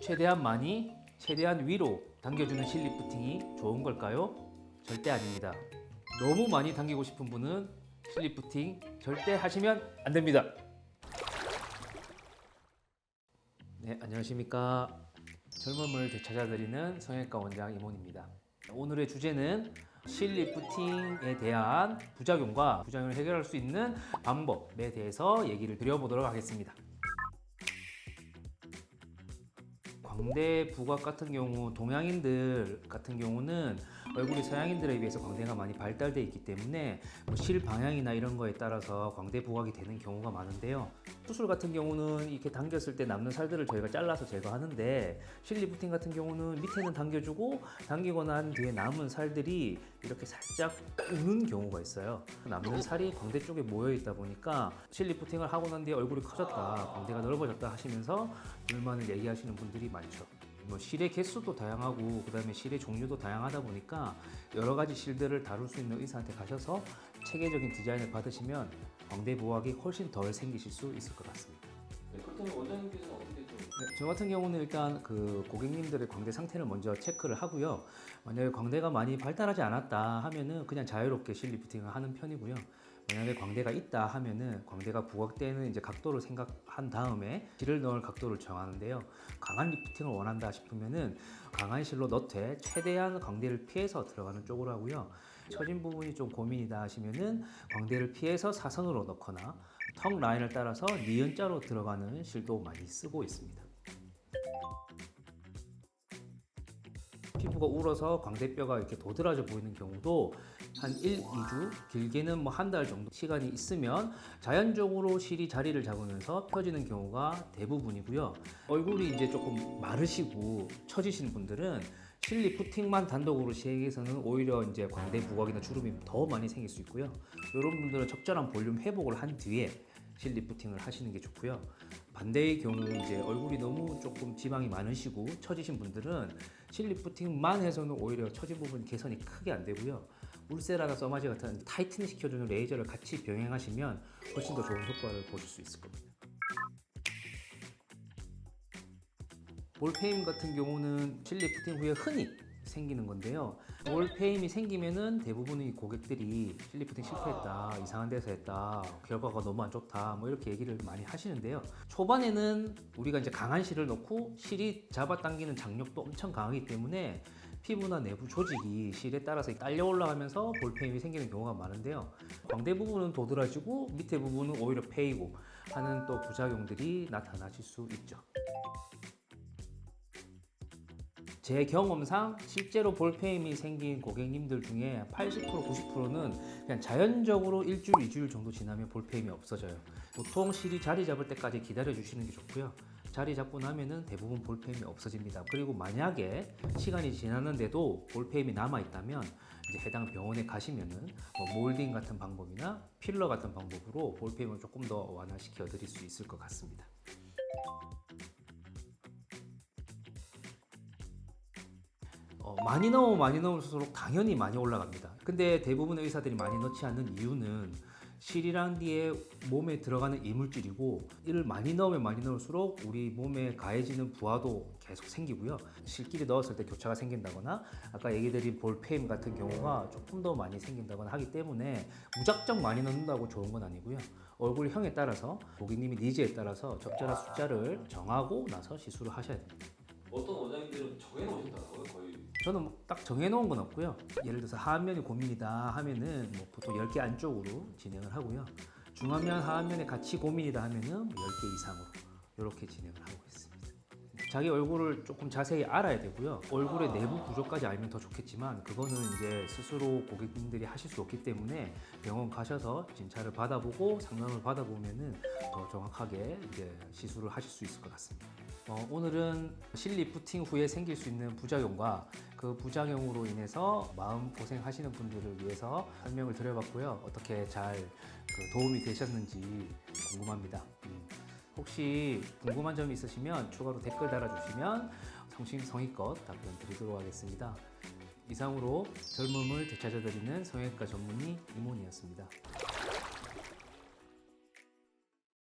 최대한 많이, 최대한 위로 당겨주는 실리프팅이 좋은 걸까요? 절대 아닙니다. 너무 많이 당기고 싶은 분은 실리프팅 절대 하시면 안 됩니다. 네, 안녕하십니까. 젊음을 되찾아드리는 성형외과 원장 임원입니다. 오늘의 주제는 실리프팅에 대한 부작용과 부작용을 해결할 수 있는 방법에 대해서 얘기를 드려보도록 하겠습니다. 광대 부각 같은 경우 동양인들 같은 경우는 얼굴이 서양인들에 비해서 광대가 많이 발달되어 있기 때문에 실 방향이나 이런 거에 따라서 광대 부각이 되는 경우가 많은데요. 수술 같은 경우는 이렇게 당겼을 때 남는 살들을 저희가 잘라서 제거하는데 실리프팅 같은 경우는 밑에는 당겨주고 당기고 난 뒤에 남은 살들이 이렇게 살짝 우는 경우가 있어요. 남는 살이 광대 쪽에 모여 있다 보니까 실리프팅을 하고 난 뒤에 얼굴이 커졌다, 광대가 넓어졌다 하시면서 불만을 얘기하시는 분들이 많죠. 실의 개수도 다양하고 그다음에 실의 종류도 다양하다 보니까 여러 가지 실들을 다룰 수 있는 의사한테 가셔서 체계적인 디자인을 받으시면 광대 부각이 훨씬 덜 생기실 수 있을 것 같습니다. 네, 그렇다면 원장님께서는 어떻게 좀 저 같은 경우는 일단 고객님들의 광대 상태를 먼저 체크를 하고요. 만약에 광대가 많이 발달하지 않았다 하면은 그냥 자유롭게 실리프팅을 하는 편이고요. 만약에 광대가 있다 하면은 광대가 부각되는 이제 각도를 생각한 다음에 실을 넣을 각도를 정하는데요. 강한 리프팅을 원한다 싶으면은 강한 실로 넣되 최대한 광대를 피해서 들어가는 쪽으로 하고요. 처진 부분이 좀 고민이다 하시면은 광대를 피해서 사선으로 넣거나 턱 라인을 따라서 니은자로 들어가는 실도 많이 쓰고 있습니다. 피부가 울어서 광대뼈가 이렇게 도드라져 보이는 경우도 한 1, 2주, 길게는 뭐 한 달 정도 시간이 있으면 자연적으로 실이 자리를 잡으면서 펴지는 경우가 대부분이고요. 얼굴이 이제 조금 마르시고 처지신 분들은 실리프팅만 단독으로 시행해서는 오히려 이제 광대 부각이나 주름이 더 많이 생길 수 있고요. 이런 분들은 적절한 볼륨 회복을 한 뒤에 실리프팅을 하시는 게 좋고요. 반대의 경우 이제 얼굴이 너무 조금 지방이 많으시고 처지신 분들은 실리프팅만 해서는 오히려 처진 부분 개선이 크게 안 되고요. 울세라나 써마지 같은 타이트닝 시켜주는 레이저를 같이 병행하시면 훨씬 더 좋은 효과를 보실 수 있을 겁니다. 볼페임 같은 경우는 실리프팅 후에 흔히 생기는 건데요. 볼페임이 생기면은 대부분의 고객들이 실리프팅 실패했다, 이상한 데서 했다, 결과가 너무 안 좋다, 뭐 이렇게 얘기를 많이 하시는데요. 초반에는 우리가 이제 강한 실을 넣고 실이 잡아당기는 장력도 엄청 강하기 때문에 피부나 내부 조직이 실에 따라서 딸려 올라가면서 볼페임이 생기는 경우가 많은데요. 광대 부분은 도드라지고 밑에 부분은 오히려 패이고 하는 또 부작용들이 나타나실 수 있죠. 제 경험상 실제로 볼페임이 생긴 고객님들 중에 80%, 90%는 그냥 자연적으로 일주일, 2주일 정도 지나면 볼페임이 없어져요. 보통 실이 자리 잡을 때까지 기다려 주시는 게 좋고요. 자리 잡고 나면은 대부분 볼페임이 없어집니다. 그리고 만약에 시간이 지났는데도 볼페임이 남아 있다면 이제 해당 병원에 가시면은 뭐 몰딩 같은 방법이나 필러 같은 방법으로 볼페임을 조금 더 완화시켜 드릴 수 있을 것 같습니다. 많이 넣을수록 당연히 많이 올라갑니다. 근데 대부분의 의사들이 많이 넣지 않는 이유는 실이란 뒤에 몸에 들어가는 이물질이고 이를 많이 넣으면 많이 넣을수록 우리 몸에 가해지는 부하도 계속 생기고요. 실끼리 넣었을 때 교차가 생긴다거나 아까 얘기 드린 볼페임 같은 경우가 조금 더 많이 생긴다거나 하기 때문에 무작정 많이 넣는다고 좋은 건 아니고요. 얼굴형에 따라서 고객님이 니즈에 따라서 적절한 숫자를 정하고 나서 시술을 하셔야 됩니다. 어떤 원장님들은 정해놓으셨다고요? 거의 저는 뭐딱 정해놓은 건 없고요. 예를 들어서 하안면이 고민이다 하면은 뭐 보통 10개 안쪽으로 진행을 하고요. 중안면, 하안면에 같이 고민이다 하면은 10개 이상으로 이렇게 진행을 하고 있습니다. 자기 얼굴을 조금 자세히 알아야 되고요. 얼굴의 내부 구조까지 알면 더 좋겠지만 그거는 이제 스스로 고객님들이 하실 수 없기 때문에 병원 가셔서 진찰을 받아보고 상담을 받아보면은 더 정확하게 이제 시술을 하실 수 있을 것 같습니다. 오늘은 실리프팅 후에 생길 수 있는 부작용과 그 부작용으로 인해서 마음 고생하시는 분들을 위해서 설명을 드려봤고요. 어떻게 잘 도움이 되셨는지 궁금합니다. 혹시 궁금한 점이 있으시면 추가로 댓글 달아주시면 성심성의껏 답변 드리도록 하겠습니다. 이상으로 젊음을 되찾아드리는 성형외과 전문의 임원이었습니다.